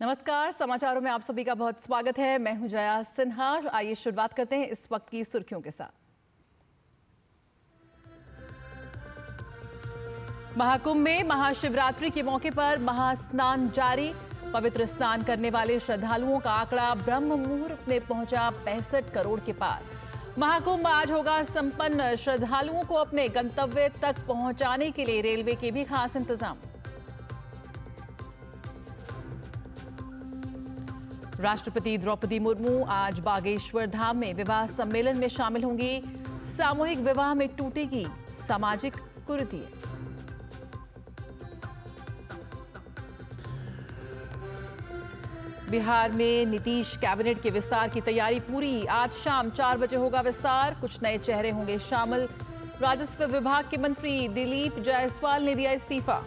नमस्कार, समाचारों में आप सभी का बहुत स्वागत है। मैं हूं जया सिन्हा। आइए शुरुआत करते हैं इस वक्त की सुर्खियों के साथ। महाकुंभ में महाशिवरात्रि के मौके पर महास्नान जारी। पवित्र स्नान करने वाले श्रद्धालुओं का आंकड़ा ब्रह्म मुहूर्त में पहुंचा 65 करोड़ के पार। महाकुंभ आज होगा संपन्न। श्रद्धालुओं को अपने गंतव्य तक पहुंचाने के लिए रेलवे के भी खास इंतजाम। राष्ट्रपति द्रौपदी मुर्मू आज बागेश्वर धाम में विवाह सम्मेलन में शामिल होंगी। सामूहिक विवाह में टूटेगी सामाजिक कुरीति। बिहार में नीतीश कैबिनेट के विस्तार की तैयारी पूरी। आज शाम 4 बजे होगा विस्तार। कुछ नए चेहरे होंगे शामिल। राजस्व विभाग के मंत्री दिलीप जायसवाल ने दिया इस्तीफा।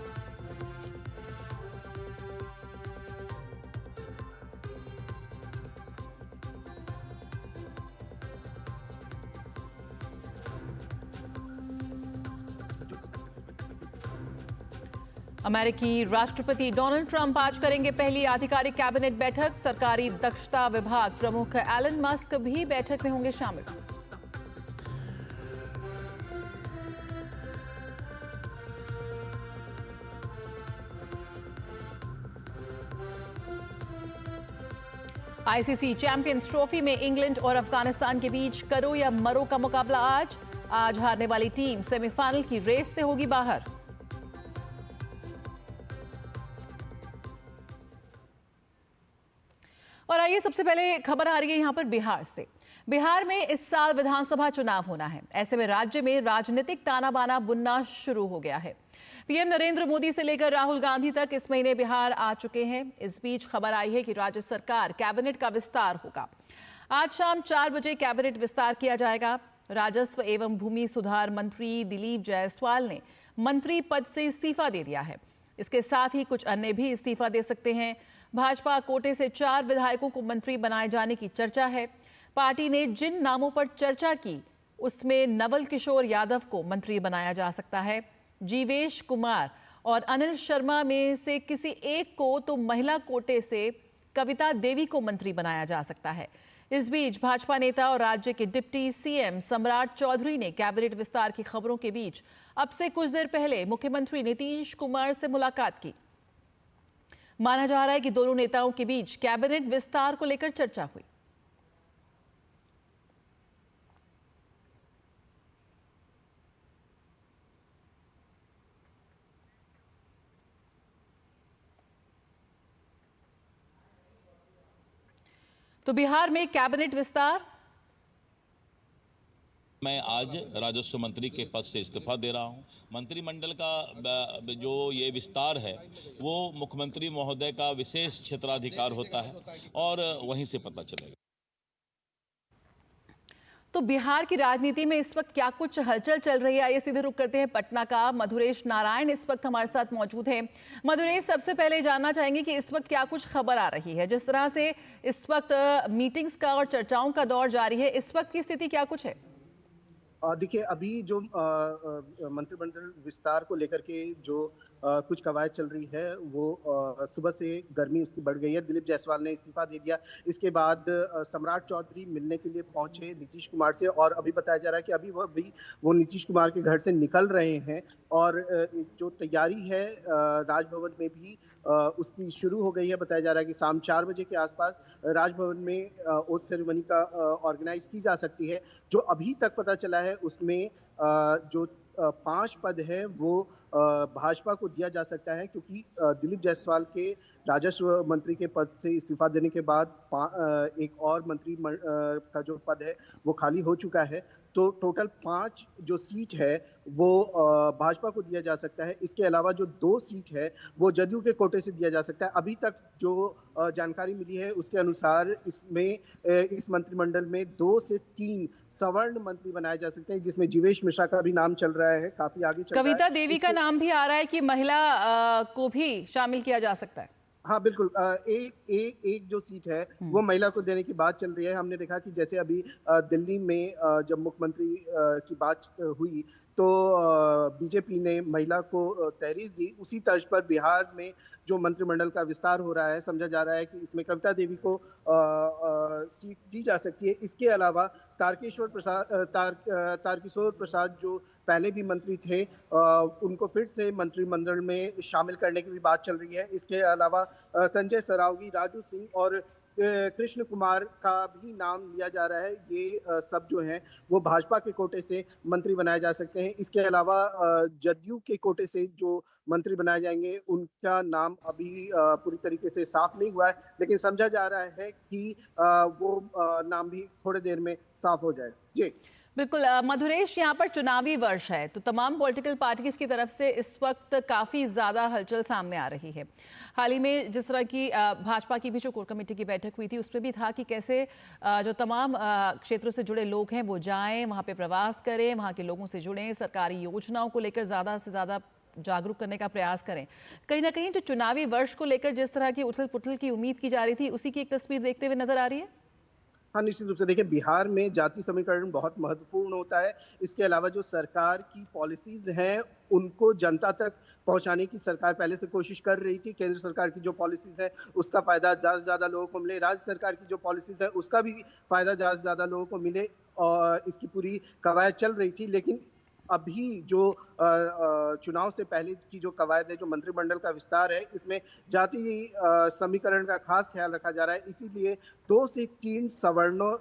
अमेरिकी राष्ट्रपति डोनाल्ड ट्रंप आज करेंगे पहली आधिकारिक कैबिनेट बैठक। सरकारी दक्षता विभाग प्रमुख एलन मस्क भी बैठक में होंगे शामिल। आईसीसी चैंपियंस ट्रॉफी में इंग्लैंड और अफगानिस्तान के बीच करो या मरो का मुकाबला आज हारने वाली टीम सेमीफाइनल की रेस से होगी बाहर। और आइए सबसे पहले खबर आ रही है यहां पर बिहार से। बिहार में इस साल विधानसभा चुनाव होना है। ऐसे में राज्य में राजनीतिक ताना बाना बुनना शुरू हो गया है। पीएम नरेंद्र मोदी से लेकर राहुल गांधी तक इस महीने बिहार आ चुके हैं। इस बीच खबर आई है कि राज्य सरकार कैबिनेट का विस्तार होगा। आज शाम 4 बजे कैबिनेट विस्तार किया जाएगा। राजस्व एवं भूमि सुधार मंत्री दिलीप जायसवाल ने मंत्री पद से इस्तीफा दे दिया है। इसके साथ ही कुछ अन्य भी इस्तीफा दे सकते हैं। भाजपा कोटे से 4 विधायकों को मंत्री बनाए जाने की चर्चा है। पार्टी ने जिन नामों पर चर्चा की उसमें नवल किशोर यादव को मंत्री बनाया जा सकता है। जीवेश कुमार और अनिल शर्मा में से किसी एक को तो महिला कोटे से कविता देवी को मंत्री बनाया जा सकता है। इस बीच भाजपा नेता और राज्य के डिप्टी सीएम सम्राट चौधरी ने कैबिनेट विस्तार की खबरों के बीच अब से कुछ देर पहले मुख्यमंत्री नीतीश कुमार से मुलाकात की। माना जा रहा है कि दोनों नेताओं के बीच कैबिनेट विस्तार को लेकर चर्चा हुई। तो बिहार में कैबिनेट विस्तार। मैं आज राजस्व मंत्री के पद से इस्तीफा दे रहा हूं। मंत्रिमंडल का जो ये विस्तार है वो मुख्यमंत्री महोदय का विशेष क्षेत्राधिकार होता है और वहीं से पता चलेगा। तो बिहार की राजनीति में इस वक्त क्या कुछ हलचल चल रही है, आइए सीधे रुक करते हैं पटना का। मधुरेश नारायण इस वक्त हमारे साथ मौजूद हैं। मधुरेश, सबसे पहले जानना चाहेंगे कि इस वक्त क्या कुछ खबर आ रही है। जिस तरह से इस वक्त मीटिंग्स का और चर्चाओं का दौर जारी है, इस वक्त की स्थिति क्या कुछ है? देखिए, अभी जो मंत्रिमंडल विस्तार को लेकर के जो कुछ कवायद चल रही है वो सुबह से गर्मी उसकी बढ़ गई है। दिलीप जायसवाल ने इस्तीफा दे दिया। इसके बाद सम्राट चौधरी मिलने के लिए पहुंचे नीतीश कुमार से और अभी बताया जा रहा है कि अभी वो नीतीश कुमार के घर से निकल रहे हैं और जो तैयारी है राजभवन में भी उसकी शुरू हो गई है। बताया जा रहा है कि शाम 4 बजे के आसपास राजभवन में ओथ सेरेमनी का ऑर्गेनाइज की जा सकती है। जो अभी तक पता चला है उसमें जो 5 पद है वो भाजपा को दिया जा सकता है, क्योंकि दिलीप जायसवाल के राजस्व मंत्री के पद से इस्तीफा देने के बाद एक और मंत्री का जो पद है वो खाली हो चुका है। तो टोटल 5 जो सीट है वो भाजपा को दिया जा सकता है। इसके अलावा जो 2 सीट है वो जदयू के कोटे से दिया जा सकता है। अभी तक जो जानकारी मिली है उसके अनुसार इसमें इस मंत्रिमंडल में 2 से 3 सवर्ण मंत्री बनाए जा सकते हैं, जिसमें जीवेश मिश्रा का भी नाम चल रहा है, काफी आगे चल रहा है। कविता देवी का नाम भी आ रहा है कि महिला को भी शामिल किया जा सकता है। हाँ, बिल्कुल। एक जो सीट है वो महिला को देने की बात चल रही है। हमने देखा कि जैसे अभी दिल्ली में जब मुख्यमंत्री की बात हुई तो बीजेपी ने महिला को तहरीर दी। उसी तर्ज पर बिहार में जो मंत्रिमंडल का विस्तार हो रहा है, समझा जा रहा है कि इसमें कविता देवी को सीट दी जा सकती है। इसके अलावा तारकिशोर प्रसाद जो पहले भी मंत्री थे, उनको फिर से मंत्रिमंडल में शामिल करने की भी बात चल रही है। इसके अलावा संजय सरावगी, राजू सिंह और कृष्ण कुमार का भी नाम लिया जा रहा है। ये सब जो हैं वो भाजपा के कोटे से मंत्री बनाए जा सकते हैं। इसके अलावा जदयू के कोटे से जो मंत्री बनाए जाएंगे उनका नाम अभी पूरी तरीके से साफ नहीं हुआ है, लेकिन समझा जा रहा है कि वो नाम भी थोड़ी देर में साफ हो जाए। जी बिल्कुल मधुरेश, यहाँ पर चुनावी वर्ष है तो तमाम पॉलिटिकल पार्टीज की तरफ से इस वक्त काफ़ी ज़्यादा हलचल सामने आ रही है। हाल ही में जिस तरह की भाजपा की भी जो कोर कमेटी की बैठक हुई थी उसमें भी था कि कैसे जो तमाम क्षेत्रों से जुड़े लोग हैं वो जाएं, वहाँ पे प्रवास करें, वहाँ के लोगों से जुड़ें, सरकारी योजनाओं को लेकर ज़्यादा से ज़्यादा जागरूक करने का प्रयास करें। कहीं ना कहीं जो चुनावी वर्ष को लेकर जिस तरह की उथल पुथल की उम्मीद की जा रही थी उसी की एक तस्वीर देखते हुए नजर आ रही है। हाँ, निश्चित रूप से देखिए, बिहार में जाति समीकरण बहुत महत्वपूर्ण होता है। इसके अलावा जो सरकार की पॉलिसीज हैं उनको जनता तक पहुंचाने की सरकार पहले से कोशिश कर रही थी। केंद्र सरकार की जो पॉलिसीज है उसका फायदा ज़्यादा से ज़्यादा लोगों को मिले, राज्य सरकार की जो पॉलिसीज है उसका भी फायदा ज़्यादा से ज़्यादा लोगों को मिले, और इसकी पूरी कवायद चल रही थी। लेकिन अभी जो चुनाव से पहले की जो कवायद है, जो मंत्रिमंडल का विस्तार है, इसमें जाति समीकरण का खास ख्याल रखा जा रहा है। इसीलिए 2 से 3 सवर्णों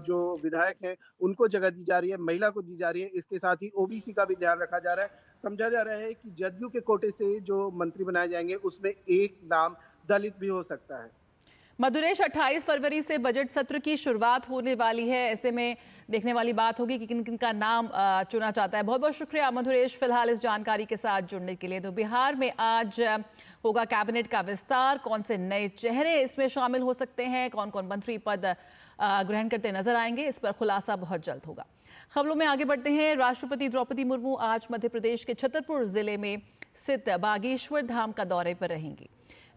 जो विधायक हैं उनको जगह दी जा रही है, महिला को दी जा रही है। इसके साथ ही ओबीसी का भी ध्यान रखा जा रहा है। समझा जा रहा है कि जदयू के कोटे से जो मंत्री बनाए जाएंगे उसमें एक नाम दलित भी हो सकता है। मधुरेश, 28 फरवरी से बजट सत्र की शुरुआत होने वाली है। ऐसे में देखने वाली बात होगी कि किन किन का नाम चुना जाता है। बहुत बहुत शुक्रिया मधुरेश, फिलहाल इस जानकारी के साथ जुड़ने के लिए। तो बिहार में आज होगा कैबिनेट का विस्तार। कौन से नए चेहरे इसमें शामिल हो सकते हैं, कौन कौन मंत्री पद ग्रहण करते नजर आएंगे, इस पर खुलासा बहुत जल्द होगा। खबरों में आगे बढ़ते हैं। राष्ट्रपति द्रौपदी मुर्मू आज मध्य प्रदेश के छतरपुर जिले में स्थित बागेश्वर धाम का दौरे पर रहेंगी।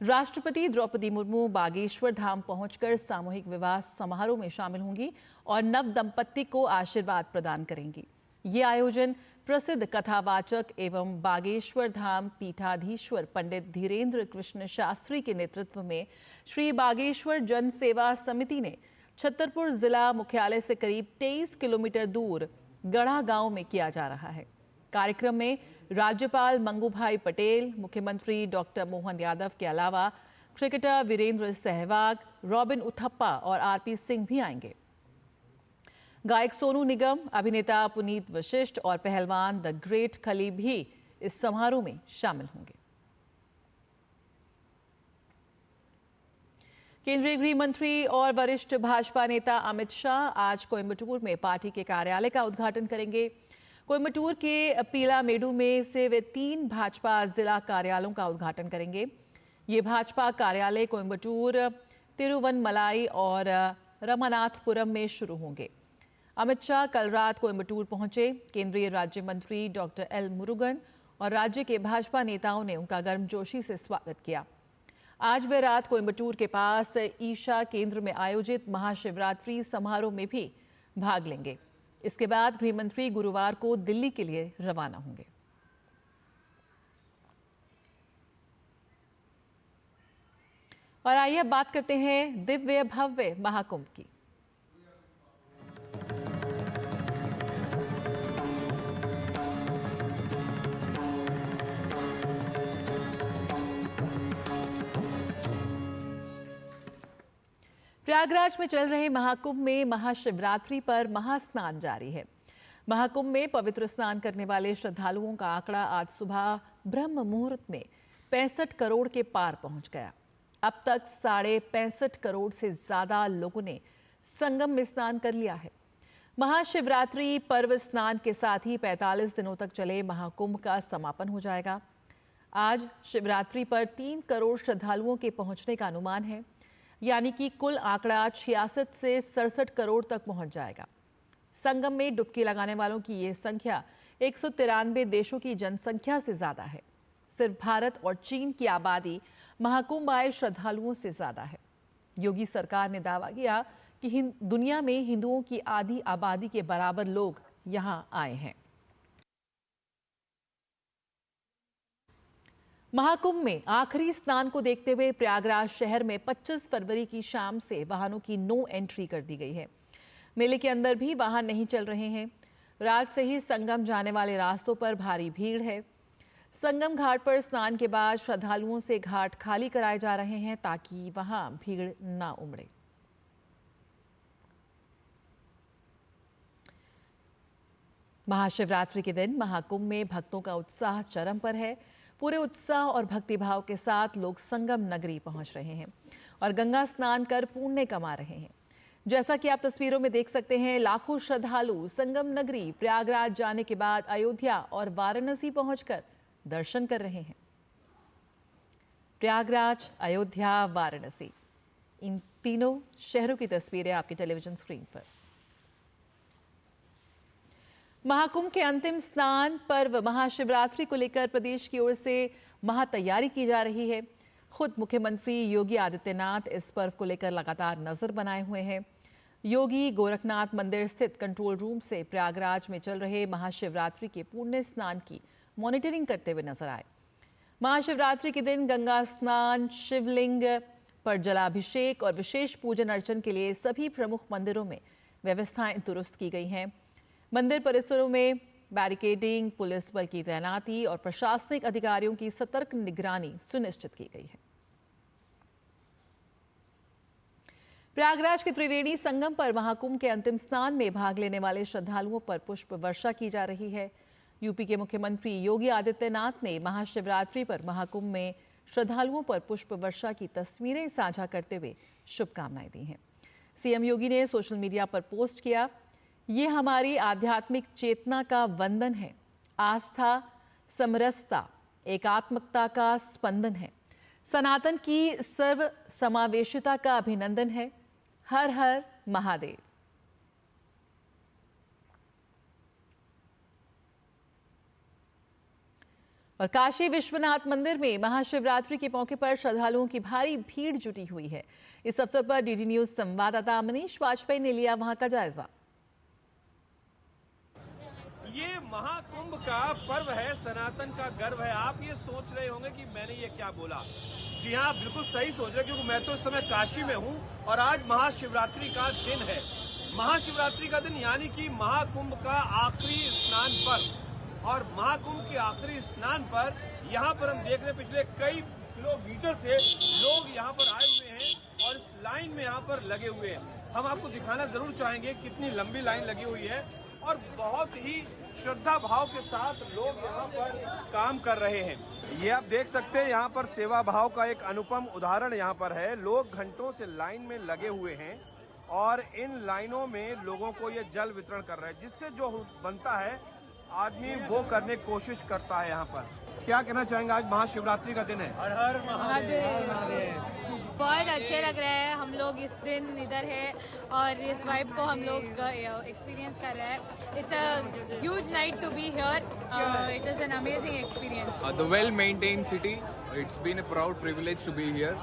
राष्ट्रपति द्रौपदी मुर्मू बागेश्वर धाम पहुंचकर सामूहिक विवाह समारोह में शामिल होंगी और नव दंपत्ति को आशीर्वाद प्रदान करेंगी। ये आयोजन प्रसिद्ध कथावाचक एवं बागेश्वर धाम पीठाधीश्वर पंडित धीरेन्द्र कृष्ण शास्त्री के नेतृत्व में श्री बागेश्वर जन सेवा समिति ने छतरपुर जिला मुख्यालय से करीब 23 किलोमीटर दूर गढ़ा गांव में किया जा रहा है। कार्यक्रम में राज्यपाल मंगूभाई पटेल, मुख्यमंत्री डॉक्टर मोहन यादव के अलावा क्रिकेटर वीरेंद्र सहवाग, रॉबिन उथप्पा और आरपी सिंह भी आएंगे। गायक सोनू निगम, अभिनेता पुनीत वशिष्ठ और पहलवान द ग्रेट खली भी इस समारोह में शामिल होंगे। केंद्रीय गृह मंत्री और वरिष्ठ भाजपा नेता अमित शाह आज कोयम्बटूर में पार्टी के कार्यालय का उद्घाटन करेंगे। कोयम्बटूर के पीलामेडु में से वे 3 भाजपा जिला कार्यालयों का उद्घाटन करेंगे। ये भाजपा कार्यालय कोयम्बटूर, तिरुवनमलाई और रमनाथपुरम में शुरू होंगे। अमित शाह कल रात कोयम्बटूर पहुंचे। केंद्रीय राज्य मंत्री डॉक्टर एल मुरुगन और राज्य के भाजपा नेताओं ने उनका गर्मजोशी से स्वागत किया। आज वे रात कोयम्बटूर के पास ईशा केंद्र में आयोजित महाशिवरात्रि समारोह में भी भाग लेंगे। इसके बाद गृह मंत्री गुरुवार को दिल्ली के लिए रवाना होंगे। और आइए अब बात करते हैं दिव्य भव्य महाकुंभ की। प्रयागराज में चल रहे महाकुंभ में महाशिवरात्रि पर महास्नान जारी है। महाकुंभ में पवित्र स्नान करने वाले श्रद्धालुओं का आंकड़ा आज सुबह ब्रह्म मुहूर्त में 65 करोड़ के पार पहुंच गया। अब तक 65.5 करोड़ से ज्यादा लोगों ने संगम में स्नान कर लिया है। महाशिवरात्रि पर्व स्नान के साथ ही 45 दिनों तक चले महाकुंभ का समापन हो जाएगा। आज शिवरात्रि पर 3 करोड़ श्रद्धालुओं के पहुंचने का अनुमान है, यानी कि कुल आंकड़ा 66 से 67 करोड़ तक पहुंच जाएगा। संगम में डुबकी लगाने वालों की ये संख्या 193 देशों की जनसंख्या से ज्यादा है। सिर्फ भारत और चीन की आबादी महाकुंभ आए श्रद्धालुओं से ज्यादा है। योगी सरकार ने दावा किया कि दुनिया में हिंदुओं की आधी आबादी के बराबर लोग यहां आए हैं। महाकुंभ में आखिरी स्नान को देखते हुए प्रयागराज शहर में 25 फरवरी की शाम से वाहनों की नो एंट्री कर दी गई है। मेले के अंदर भी वाहन नहीं चल रहे हैं। रात से ही संगम जाने वाले रास्तों पर भारी भीड़ है। संगम घाट पर स्नान के बाद श्रद्धालुओं से घाट खाली कराए जा रहे हैं ताकि वहां भीड़ ना उमड़े। महाशिवरात्रि के दिन महाकुंभ में भक्तों का उत्साह चरम पर है। पूरे उत्साह और भक्तिभाव के साथ लोग संगम नगरी पहुंच रहे हैं और गंगा स्नान कर पुण्य कमा रहे हैं। जैसा कि आप तस्वीरों में देख सकते हैं, लाखों श्रद्धालु संगम नगरी प्रयागराज जाने के बाद अयोध्या और वाराणसी पहुंचकर दर्शन कर रहे हैं। प्रयागराज, अयोध्या, वाराणसी, इन तीनों शहरों की तस्वीरें आपकी टेलीविजन स्क्रीन पर। महाकुंभ के अंतिम स्नान पर्व महाशिवरात्रि को लेकर प्रदेश की ओर से महातैयारी की जा रही है। खुद मुख्यमंत्री योगी आदित्यनाथ इस पर्व को लेकर लगातार नजर बनाए हुए हैं। योगी गोरखनाथ मंदिर स्थित कंट्रोल रूम से प्रयागराज में चल रहे महाशिवरात्रि के पुण्य स्नान की मॉनिटरिंग करते हुए नजर आए। महाशिवरात्रि के दिन गंगा स्नान, शिवलिंग पर जलाभिषेक और विशेष पूजन अर्चन के लिए सभी प्रमुख मंदिरों में व्यवस्थाएं दुरुस्त की गई हैं। मंदिर परिसरों में बैरिकेडिंग, पुलिस बल की तैनाती और प्रशासनिक अधिकारियों की सतर्क निगरानी सुनिश्चित की गई है। प्रयागराज के त्रिवेणी संगम पर महाकुंभ के अंतिम स्नान में भाग लेने वाले श्रद्धालुओं पर पुष्प वर्षा की जा रही है। यूपी के मुख्यमंत्री योगी आदित्यनाथ ने महाशिवरात्रि पर महाकुंभ में श्रद्धालुओं पर पुष्प वर्षा की तस्वीरें साझा करते हुए शुभकामनाएं दी हैं। सीएम योगी ने सोशल मीडिया पर पोस्ट किया, ये हमारी आध्यात्मिक चेतना का वंदन है, आस्था, समरसता, एकात्मकता का स्पंदन है, सनातन की सर्व समावेशिता का अभिनंदन है। हर हर महादेव। और काशी विश्वनाथ मंदिर में महाशिवरात्रि के मौके पर श्रद्धालुओं की भारी भीड़ जुटी हुई है। इस अवसर पर डीडी न्यूज संवाददाता मनीष वाजपेयी ने लिया वहां का जायजा। ये महाकुंभ का पर्व है, सनातन का गर्व है। आप ये सोच रहे होंगे कि मैंने ये क्या बोला। जी हाँ, बिल्कुल सही सोच रहे, क्योंकि मैं तो इस समय काशी में हूँ और आज महाशिवरात्रि का दिन है। महाशिवरात्रि का दिन यानी कि महाकुंभ का आखिरी स्नान पर्व। और महाकुंभ के आखिरी स्नान पर यहाँ पर हम देख रहे हैं पिछले कई किलोमीटर से लोग यहाँ पर आए हुए हैं और इस लाइन में यहाँ पर लगे हुए हैं। हम आपको दिखाना जरूर चाहेंगे कितनी लंबी लाइन लगी हुई है और बहुत ही श्रद्धा भाव के साथ लोग यहाँ पर काम कर रहे हैं। ये आप देख सकते हैं, यहाँ पर सेवा भाव का एक अनुपम उदाहरण यहाँ पर है। लोग घंटों से लाइन में लगे हुए हैं और इन लाइनों में लोगों को ये जल वितरण कर रहे हैं, जिससे जो बनता है आदमी वो करने की कोशिश करता है। यहाँ पर क्या कहना चाहेंगे, आज महाशिवरात्रि का दिन है। हर हर महादेव। बहुत अच्छे लग रहे हैं, हम लोग इस दिन इधर है और इस वाइब को हम लोग एक्सपीरियंस कर रहे हैं। It's a huge night to be here, it is an amazing experience. The well-maintained city, it's been a proud privilege to be here.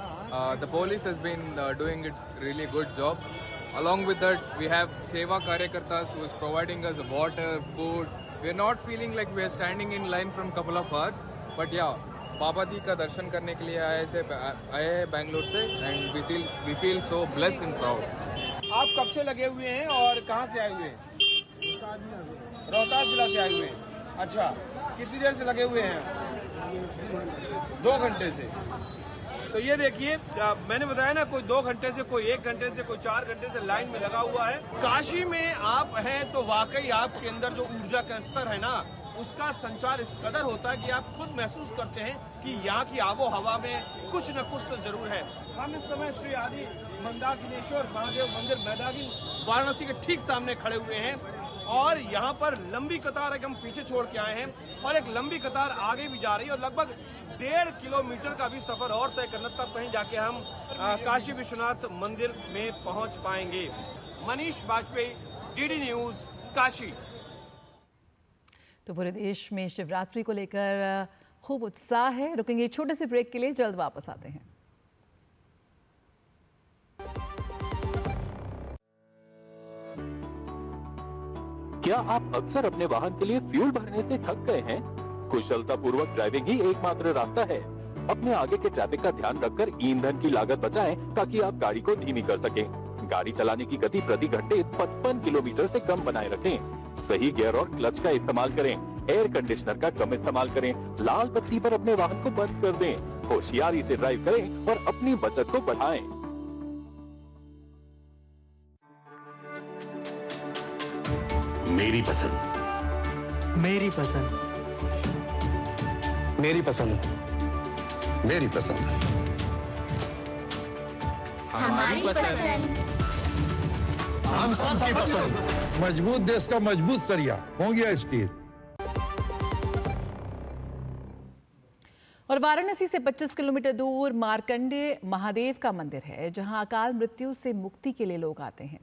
The police has been doing its really good job. Along with that, we have Seva Karyakartas who is providing us water, food. We are not feeling like we are standing in line from couple of hours, but yeah, Baba ji का दर्शन करने के लिए आए हैं बैंगलोर से and we feel so blessed and proud. आप कब से लगे हुए हैं और कहाँ से आए हुए हैं? रोहतास जिला से आए हुए हैं। अच्छा, कितनी देर से लगे हुए हैं? 2 घंटे से। तो ये देखिए, मैंने बताया ना, कोई 2 घंटे से, कोई 1 घंटे से, कोई 4 घंटे से लाइन में लगा हुआ है। काशी में आप हैं तो वाकई आपके अंदर जो ऊर्जा का स्तर है ना, उसका संचार इस कदर होता है कि आप खुद महसूस करते हैं कि यहाँ की आबो हवा में कुछ न कुछ तो जरूर है। हम इस समय श्री आदि मंदाकिनीश्वर महादेव मंदिर मैदानी वाराणसी के ठीक सामने खड़े हुए हैं और यहाँ पर लंबी कतार हम पीछे छोड़ के आए हैं और एक लंबी कतार आगे भी जा रही है और लगभग 1.5 किलोमीटर का भी सफर और तय करना, तब कहीं जाके हम काशी विश्वनाथ मंदिर में पहुंच पाएंगे। Manish Vajpayee, DD news, Kashi. तो पूरे देश में शिवरात्रि को लेकर खूब उत्साह है। रुकेंगे छोटे से ब्रेक के लिए, जल्द वापस आते हैं। क्या आप अक्सर अपने वाहन के लिए फ्यूल भरने से थक गए हैं? कुशलता पूर्वक ड्राइविंग ही एकमात्र रास्ता है। अपने आगे के ट्रैफिक का ध्यान रखकर ईंधन की लागत बचाएं ताकि आप गाड़ी को धीमी कर सकें। गाड़ी चलाने की गति प्रति घंटे 55 किलोमीटर से कम बनाए रखें। सही गियर और क्लच का इस्तेमाल करें। एयर कंडीशनर का कम इस्तेमाल करें। लाल बत्ती पर अपने वाहन को बंद कर दें। होशियारी से ड्राइव करें और अपनी बचत को बढ़ाएं। मेरी पसंद, मेरी पसंद, मेरी पसंद, मेरी पसंद, हमारी पसंद, हम सबकी पसंद। मजबूत देश का मजबूत सरिया हो गया स्टील। और वाराणसी से 25 किलोमीटर दूर मार्कंडेय महादेव का मंदिर है, जहां अकाल मृत्यु से मुक्ति के लिए लोग आते हैं।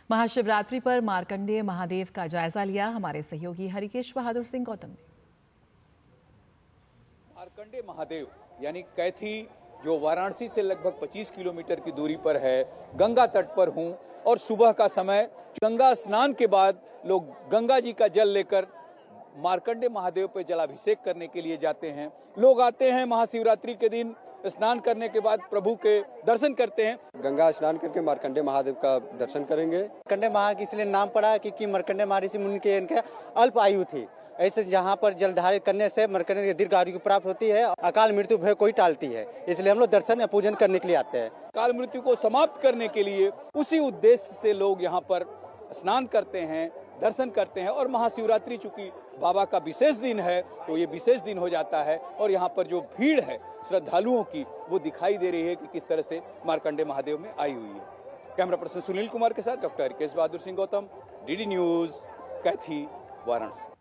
महाशिवरात्रि पर मार्कंडेय महादेव का जायजा लिया हमारे सहयोगी हरिकेश बहादुर सिंह गौतम ने। मार्कंडेय महादेव यानी कैथी, जो वाराणसी से लगभग 25 किलोमीटर की दूरी पर है, गंगा तट पर हूं और सुबह का समय गंगा स्नान के बाद लोग गंगा जी का जल लेकर मार्कंडेय महादेव पर जलाभिषेक करने के लिए जाते हैं। लोग आते हैं महाशिवरात्रि के दिन, स्नान करने के बाद प्रभु के दर्शन करते हैं। गंगा स्नान करके मार्कंडेय महादेव का दर्शन करेंगे। मार्कंडेय महा की इसलिए नाम पड़ा क्योंकि मार्कंडेय महर्षि मुनि के इनके अल्प आयु थी। ऐसे जहाँ पर जलधारण करने से मार्कंडेय की दीर्घ आयु प्राप्त होती है, अकाल मृत्यु भय कोई टालती है। इसलिए हम लोग दर्शन या पूजन करने के लिए आते हैं। अकाल मृत्यु को समाप्त करने के लिए उसी उद्देश्य से लोग यहाँ पर स्नान करते हैं, दर्शन करते हैं। और महाशिवरात्रि चूंकि बाबा का विशेष दिन है, तो ये विशेष दिन हो जाता है। और यहाँ पर जो भीड़ है श्रद्धालुओं की, वो दिखाई दे रही है कि किस तरह से मार्कंडेय महादेव में आई हुई है। कैमरा पर्सन सुनील कुमार के साथ doctor Harikesh Bahadur Singh Gautam, DD news, कैथी, वाराणसी।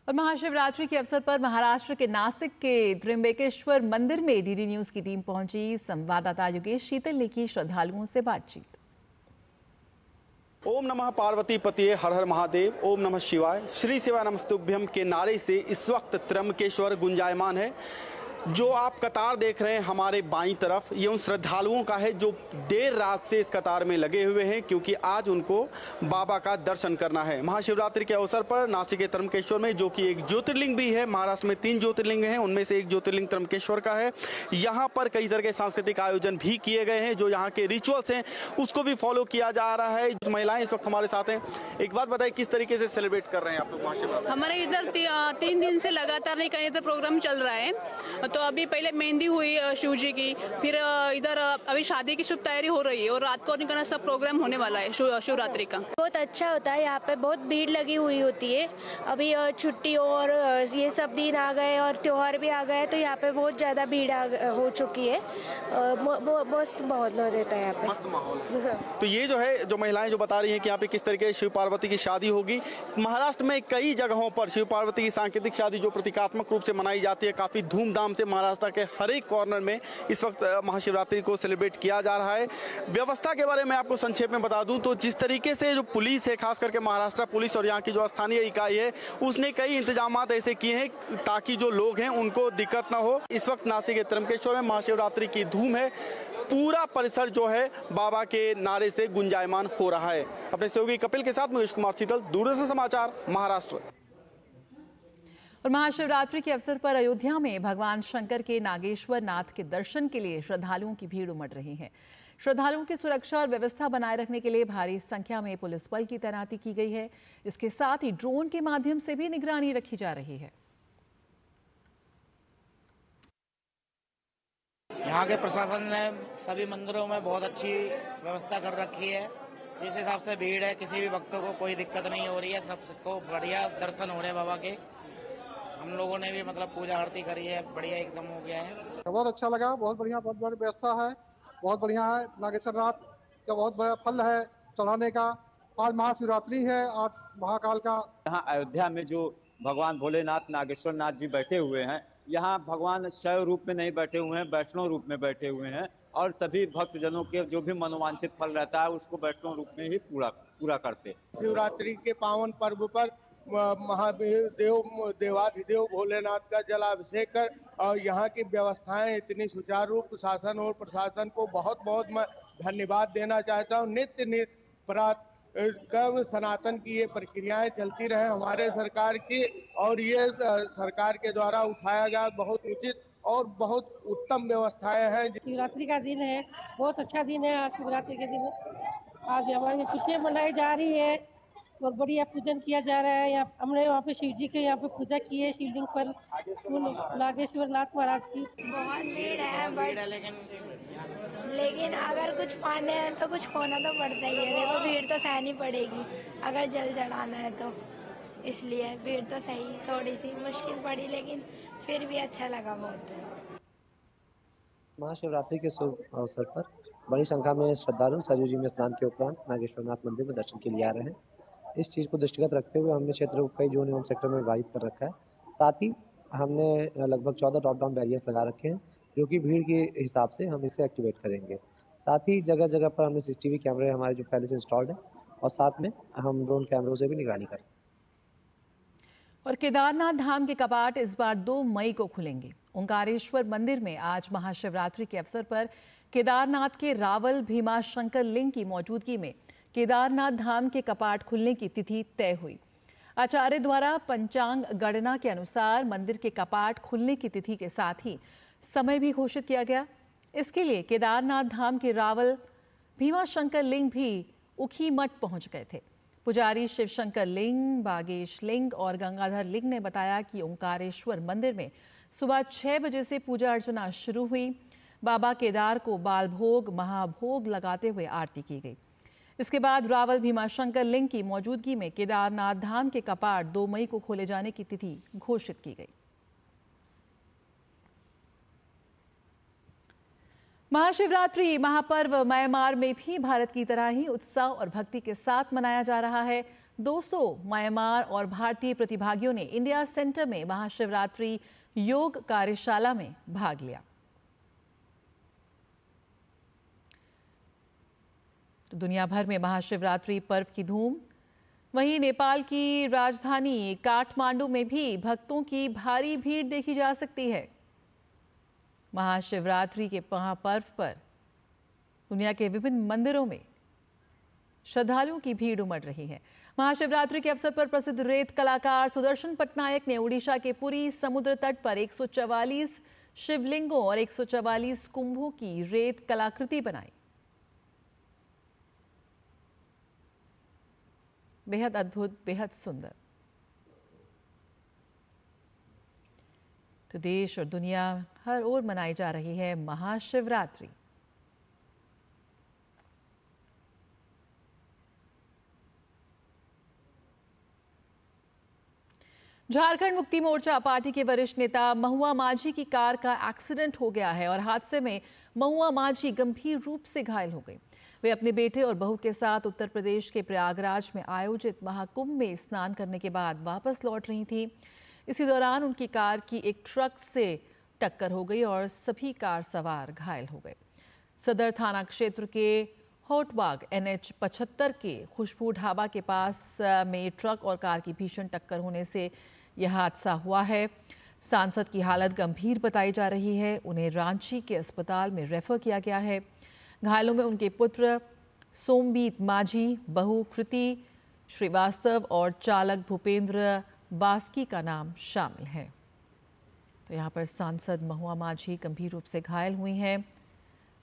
और महाशिवरात्रि के अवसर पर महाराष्ट्र के नासिक के त्र्यंबकेश्वर मंदिर में डीडी न्यूज की टीम पहुंची। संवाददाता योगेश शीतल ने की श्रद्धालुओं से बातचीत। ओम नमः पार्वती पतिये हर हर महादेव, ओम नमः शिवाय, श्री शिवाय नमस्तुभ्यम के नारे से इस वक्त त्र्यंबकेश्वर गुंजायमान है। जो आप कतार देख रहे हैं हमारे बाईं तरफ, ये उन श्रद्धालुओं का है जो देर रात से इस कतार में लगे हुए हैं, क्योंकि आज उनको बाबा का दर्शन करना है। महाशिवरात्रि के अवसर पर नासिक के त्र्यंबकेश्वर में, जो कि एक ज्योतिर्लिंग भी है, महाराष्ट्र में 3 ज्योतिर्लिंग हैं, उनमें से एक ज्योतिर्लिंग त्र्यंबकेश्वर का है। यहाँ पर कई तरह के सांस्कृतिक आयोजन भी किए गए हैं। जो यहाँ के रिचुअल्स हैं उसको भी फॉलो किया जा रहा है। महिलाएं इस वक्त हमारे साथ हैं। एक बात बताइए, किस तरीके से सेलिब्रेट कर रहे हैं आप लोग महाशिवरात्रि? हमारे इधर 3 दिन से लगातार नहीं कहीं तो प्रोग्राम चल रहा है। तो अभी पहले मेहंदी हुई शिव जी की, फिर इधर अभी शादी की शुभ तैयारी हो रही है और रात को निकलना सब प्रोग्राम होने वाला है शिवरात्रि का। बहुत अच्छा होता है, यहाँ पे बहुत भीड़ लगी हुई होती है। अभी छुट्टी और ये सब दिन आ गए और त्योहार भी आ गए, तो यहाँ पे बहुत ज्यादा भीड़ हो चुकी है। मस्त माहौल रहता है यहाँ पे, मस्त माहौल। तो ये जो है, जो महिलाएं जो बता रही हैं कि यहाँ पे किस तरीके से शिव पार्वती की शादी होगी। महाराष्ट्र में कई जगहों पर शिव पार्वती की सांकेतिक शादी जो प्रतीकात्मक रूप से मनाई जाती है, काफी धूमधाम से महाराष्ट्र के हर एक कॉर्नर में इस वक्त महाशिवरात्रि को सेलिब्रेट किया जा रहा है। व्यवस्था के बारे में आपको संक्षेप में बता दूं तो जिस तरीके से जो पुलिस है, खास करके महाराष्ट्र पुलिस और यहाँ की जो स्थानीय इकाई है, उसने कई इंतजाम ऐसे किए हैं ताकि जो लोग हैं उनको दिक्कत ना हो। इस वक्त नासिक के त्र्यंबकेश्वर में महाशिवरात्रि की धूम है। पूरा परिसर जो है बाबा के नारे से गुंजायमान हो रहा है। अपने सहयोगी कपिल के साथ मुकेश कुमार शीतल, दूरदर्शन समाचार, महाराष्ट्र। और महाशिवरात्रि के अवसर पर अयोध्या में भगवान शंकर के नागेश्वर नाथ के दर्शन के लिए श्रद्धालुओं की भीड़ उमड़ रही है। श्रद्धालुओं की सुरक्षा और व्यवस्था बनाए रखने के लिए भारी संख्या में पुलिस बल की तैनाती की गई है। इसके साथ ही ड्रोन के माध्यम से भी निगरानी रखी जा रही है। यहाँ के प्रशासन ने सभी मंदिरों में बहुत अच्छी व्यवस्था कर रखी है। जिस हिसाब से भीड़ है, किसी भी भक्तों को कोई दिक्कत नहीं हो रही है, सबको बढ़िया दर्शन हो रहे हैं बाबा के। हम लोगों ने भी पूजा आरती करी है, बढ़िया एकदम हो गया है। बहुत अच्छा लगा, बहुत बढ़िया, बहुत बड़ी व्यवस्था है, बहुत बढ़िया है। नागेश्वर नाथ का बहुत बड़ा फल है चढ़ाने का। आज महाशिवरात्रि है, आज महाकाल का। यहाँ अयोध्या में जो भगवान भोलेनाथ नागेश्वर नाथ जी बैठे हुए हैं, यहाँ भगवान शैव रूप में नहीं बैठे हुए हैं, वैष्णव रूप में बैठे हुए हैं। और सभी भक्तजनों के जो भी मनोवांछित फल रहता है उसको वैष्णव रूप में ही पूरा करते। शिवरात्रि के पावन पर्व पर महादेव देवाधिदेव भोलेनाथ का जलाभिषेक कर और यहाँ की व्यवस्थाएं इतनी सुचारू रूप शासन और प्रशासन को बहुत बहुत मैं धन्यवाद देना चाहता हूँ। नित्य कर्म सनातन की ये प्रक्रियाएं चलती रहे हमारे सरकार की, और ये सरकार के द्वारा उठाया गया बहुत उचित और बहुत उत्तम व्यवस्थाएं हैं। शिवरात्रि का दिन है, बहुत अच्छा दिन है। आज शिवरात्रि के दिन आज हमारी खुशियाँ मनाई जा रही है और बढ़िया पूजन किया जा रहा है। यहाँ हमने वहाँ पे शिव जी के यहाँ पे पूजा की है, शिवलिंग पर नागेश्वर नाथ महाराज की। बहुत भीड़ है लेकिन अगर कुछ पाने हैं तो कुछ खोना तो पड़ता ही है। देखो भीड़ तो सहनी पड़ेगी अगर जल चढ़ाना है तो, इसलिए भीड़ तो सही थोड़ी सी मुश्किल पड़ी लेकिन फिर भी अच्छा लगा बहुत। महाशिवरात्रि के शुभ अवसर पर बड़ी संख्या में श्रद्धालु सरयू जी में स्नान के उपरांत नागेश्वरनाथ मंदिर में दर्शन के लिए आ रहे हैं। इस चीज़ को दृष्टिगत रखते हुए हमने क्षेत्र को कई जोन एवं सेक्टर में विभाजित कर रखा है। साथ ही हमने लगभग 14 टॉप डाउन बैरियर्स लगा रखे हैं जो कि भीड़ के हिसाब से हम इसे एक्टिवेट करेंगे। साथ ही जगह जगह पर हमने CCTV कैमरे हमारे जो पहले से इंस्टॉल्ड है और साथ में हम ड्रोन कैमरों से भी निगरानी करें। और केदारनाथ धाम के कपाट इस बार 2 मई को खुलेंगे। ओंकारेश्वर मंदिर में आज महाशिवरात्रि के अवसर पर केदारनाथ के रावल भीमाशंकर लिंग की मौजूदगी में केदारनाथ धाम के कपाट खुलने की तिथि तय हुई। आचार्य द्वारा पंचांग गणना के अनुसार मंदिर के कपाट खुलने की तिथि के साथ ही समय भी घोषित किया गया। इसके लिए केदारनाथ धाम के रावल भीमाशंकर लिंग भी उखीमठ पहुंच गए थे। पुजारी शिवशंकर लिंग, बागेश लिंग और गंगाधर लिंग ने बताया कि ओंकारेश्वर मंदिर में सुबह 6 बजे से पूजा अर्चना शुरू हुई। बाबा केदार को बाल भोग, महाभोग लगाते हुए आरती की गई। इसके बाद रावल भीमाशंकर लिंग की मौजूदगी में केदारनाथ धाम के कपाट 2 मई को खोले जाने की तिथि घोषित की गई। महाशिवरात्रि महापर्व म्यांमार में भी भारत की तरह ही उत्साह और भक्ति के साथ मनाया जा रहा है। 200 म्यांमार और भारतीय प्रतिभागियों ने इंडिया सेंटर में महाशिवरात्रि योग कार्यशाला में भाग लिया। तो दुनिया भर में महाशिवरात्रि पर्व की धूम। वहीं नेपाल की राजधानी काठमांडू में भी भक्तों की भारी भीड़ देखी जा सकती है। महाशिवरात्रि के महापर्व पर दुनिया के विभिन्न मंदिरों में श्रद्धालुओं की भीड़ उमड़ रही है। महाशिवरात्रि के अवसर पर प्रसिद्ध रेत कलाकार सुदर्शन पटनायक ने उड़ीसा के पुरी समुद्र तट पर 144 शिवलिंगों और 144 कुंभों की रेत कलाकृति बनाई। बेहद अद्भुत, बेहद सुंदर। तो देश और दुनिया हर ओर मनाई जा रही है महाशिवरात्रि। झारखंड मुक्ति मोर्चा पार्टी के वरिष्ठ नेता महुआ माझी की कार का एक्सीडेंट हो गया है और हादसे में महुआ माझी गंभीर रूप से घायल हो गई। वे अपने बेटे और बहू के साथ उत्तर प्रदेश के प्रयागराज में आयोजित महाकुंभ में स्नान करने के बाद वापस लौट रही थी। इसी दौरान उनकी कार की एक ट्रक से टक्कर हो गई और सभी कार सवार घायल हो गए। सदर थाना क्षेत्र के होटबाग NH 75 के खुशबू ढाबा के पास में ट्रक और कार की भीषण टक्कर होने से यह हादसा हुआ है। सांसद की हालत गंभीर बताई जा रही है। उन्हें रांची के अस्पताल में रेफर किया गया है। घायलों में उनके पुत्र सोमबीत माझी, बहू कृति श्रीवास्तव और चालक भूपेंद्र बास्की का नाम शामिल है। तो यहाँ पर सांसद महुआ माझी गंभीर रूप से घायल हुई हैं।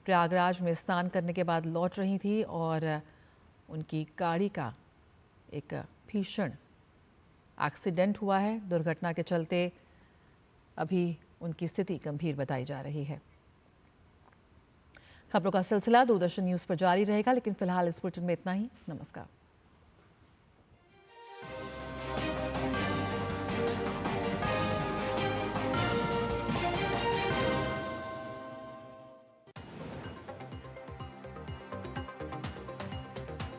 प्रयागराज में स्नान करने के बाद लौट रही थी और उनकी गाड़ी का एक भीषण एक्सीडेंट हुआ है। दुर्घटना के चलते अभी उनकी स्थिति गंभीर बताई जा रही है। खबरों का सिलसिला दूरदर्शन न्यूज़ पर जारी रहेगा, लेकिन फिलहाल इस बुलेटिन में इतना ही। नमस्कार।